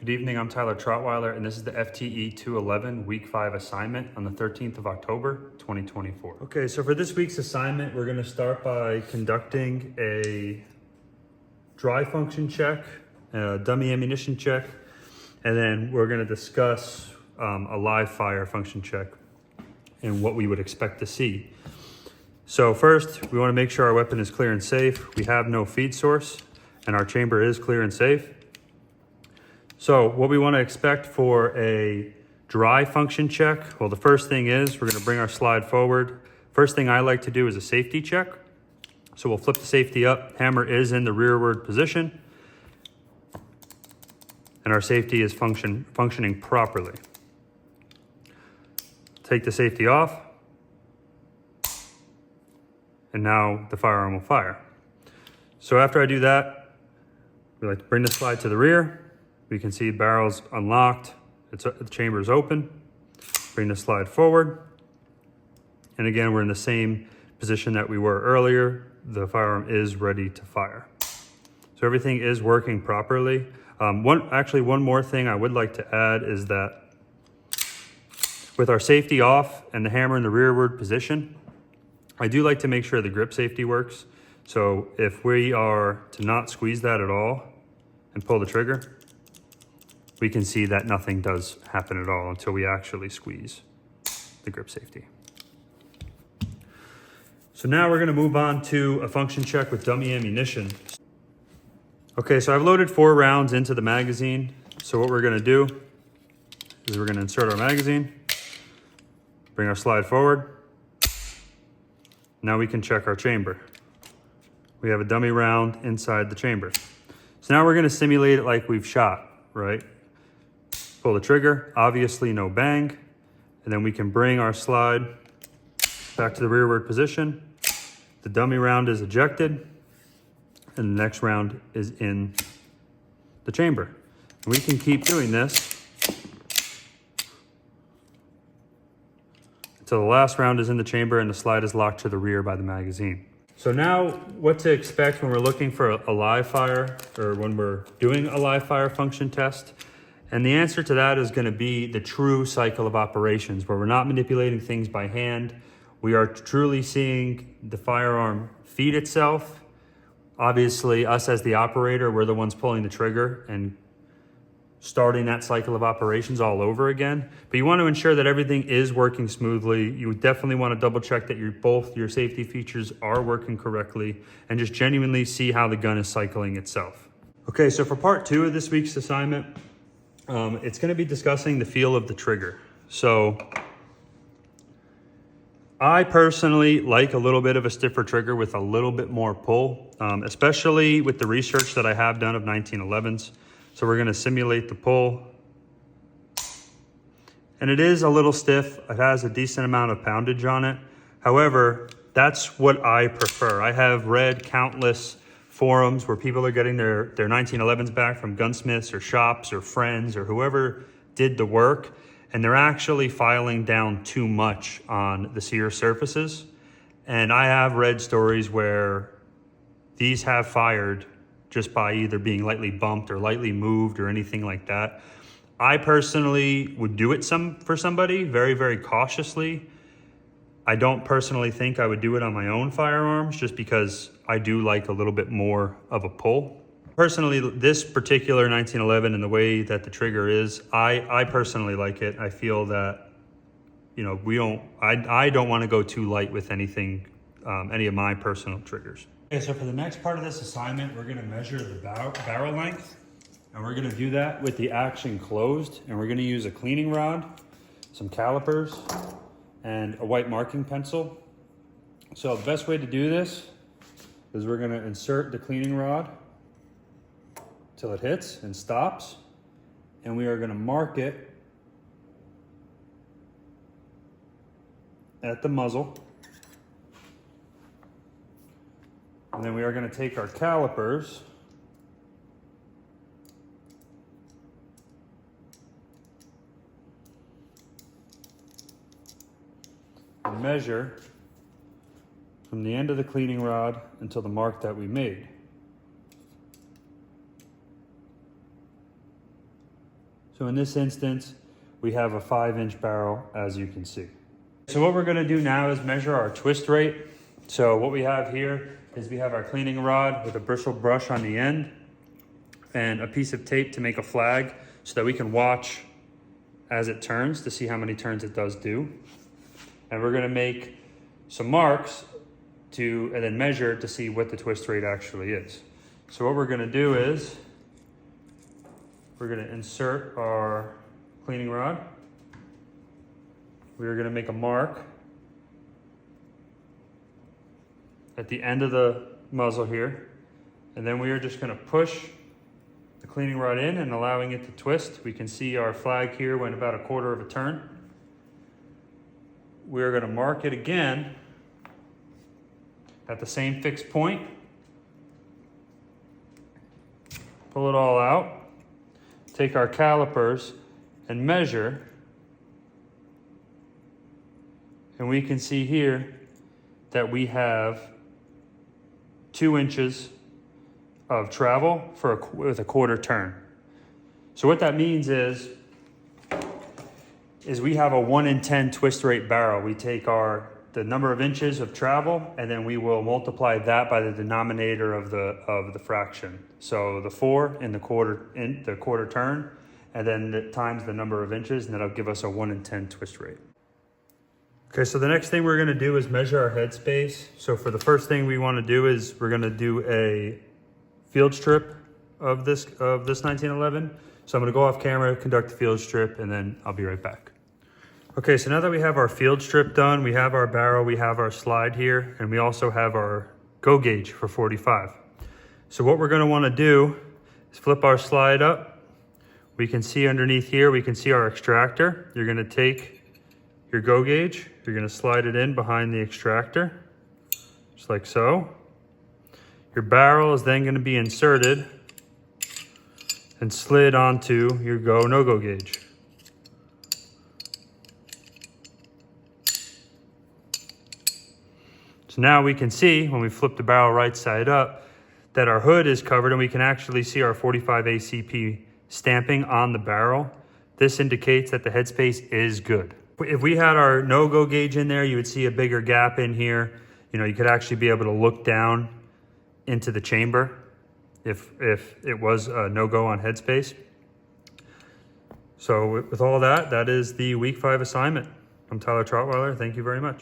Good evening, I'm Tyler Trotweiler, and this is the FTE 211 Week 5 assignment on the 13th of October, 2024. Okay, so for this week's assignment, we're gonna start by conducting a dry function check, a dummy ammunition check, and then we're gonna discuss a live fire function check and what we would expect to see. So first, we wanna make sure our weapon is clear and safe. We have no feed source, and our chamber is clear and safe. So what we want to expect for a dry function check, well, the first thing is we're going to bring our slide forward. First thing I like to do is a safety check. So we'll flip the safety up. Hammer is in the rearward position, and our safety is functioning properly. Take the safety off, and now the firearm will fire. So after I do that, we like to bring the slide to the rear. We can see barrel's unlocked, the chamber is open. Bring the slide forward. And again, we're in the same position that we were earlier. The firearm is ready to fire. So everything is working properly. One more thing I would like to add is that with our safety off and the hammer in the rearward position, I do like to make sure the grip safety works. So if we are to not squeeze that at all and pull the trigger, we can see that nothing does happen at all until we actually squeeze the grip safety. So now we're gonna move on to a function check with dummy ammunition. Okay, so I've loaded 4 rounds into the magazine. So what we're gonna do is we're gonna insert our magazine, bring our slide forward. Now we can check our chamber. We have a dummy round inside the chamber. So now we're gonna simulate it like we've shot, right? Pull the trigger, obviously no bang, and then we can bring our slide back to the rearward position. The dummy round is ejected, and the next round is in the chamber. And we can keep doing this until the last round is in the chamber and the slide is locked to the rear by the magazine. So now what to expect when we're looking for a live fire, or when we're doing a live fire function test. And the answer to that is going to be the true cycle of operations, where we're not manipulating things by hand. We are truly seeing the firearm feed itself. Obviously, us as the operator, we're the ones pulling the trigger and starting that cycle of operations all over again. But you want to ensure that everything is working smoothly. You would definitely want to double check that both your safety features are working correctly, and just genuinely see how the gun is cycling itself. Okay, so for part 2 of this week's assignment, it's going to be discussing the feel of the trigger. So I personally like a little bit of a stiffer trigger with a little bit more pull, especially with the research that I have done of 1911s. So we're going to simulate the pull. And it is a little stiff. It has a decent amount of poundage on it. However, that's what I prefer. I have read countless forums where people are getting their 1911s back from gunsmiths or shops or friends or whoever did the work, and they're actually filing down too much on the sear surfaces. And I have read stories where these have fired just by either being lightly bumped or lightly moved or anything like that. I personally would do it for somebody very, very cautiously. I don't personally think I would do it on my own firearms, just because I do like a little bit more of a pull. Personally, this particular 1911 and the way that the trigger is, I personally like it. I feel that, you know, I don't want to go too light with anything, any of my personal triggers. Okay, so for the next part of this assignment, we're going to measure the barrel length, and we're going to do that with the action closed, and we're going to use a cleaning rod, some calipers, and a white marking pencil. So the best way to do this is we're going to insert the cleaning rod till it hits and stops, and we are going to mark it at the muzzle. And then we are going to take our calipers and measure from the end of the cleaning rod until the mark that we made. So in this instance, we have a 5-inch barrel, as you can see. So what we're gonna do now is measure our twist rate. So what we have here is we have our cleaning rod with a bristle brush on the end and a piece of tape to make a flag so that we can watch as it turns to see how many turns it does do. And we're gonna make some marks and then measure to see what the twist rate actually is. So what we're gonna do is we're gonna insert our cleaning rod. We're gonna make a mark at the end of the muzzle here. And then we are just gonna push the cleaning rod in and allowing it to twist. We can see our flag here went about 1/4 of a turn. We're gonna mark it again at the same fixed point. Pull it all out. Take our calipers and measure. And we can see here that we have 2 inches of travel with a 1/4 turn. So what that means is we have a 1 in 10 twist rate barrel. We take the number of inches of travel, and then we will multiply that by the denominator of the fraction. So the 4 in the 1/4 turn, and then times the number of inches, and that'll give us a 1 in 10 twist rate. Okay, so the next thing we're gonna do is measure our headspace. So for the first thing we wanna do is we're gonna do a field strip of this 1911. So I'm gonna go off camera, conduct the field strip, and then I'll be right back. Okay, so now that we have our field strip done, we have our barrel, we have our slide here, and we also have our go gauge for 45. So what we're gonna wanna do is flip our slide up. We can see underneath here, we can see our extractor. You're gonna take your go gauge, you're gonna slide it in behind the extractor, just like so. Your barrel is then gonna be inserted and slid onto your no-go gauge. So now we can see, when we flip the barrel right side up, that our hood is covered and we can actually see our 45 ACP stamping on the barrel. This indicates that the headspace is good. If we had our no-go gauge in there, you would see a bigger gap in here. You know, you could actually be able to look down into the chamber if it was a no-go on headspace. So with all that, that is the week 5 assignment. I'm Tyler Trotweiler. Thank you very much.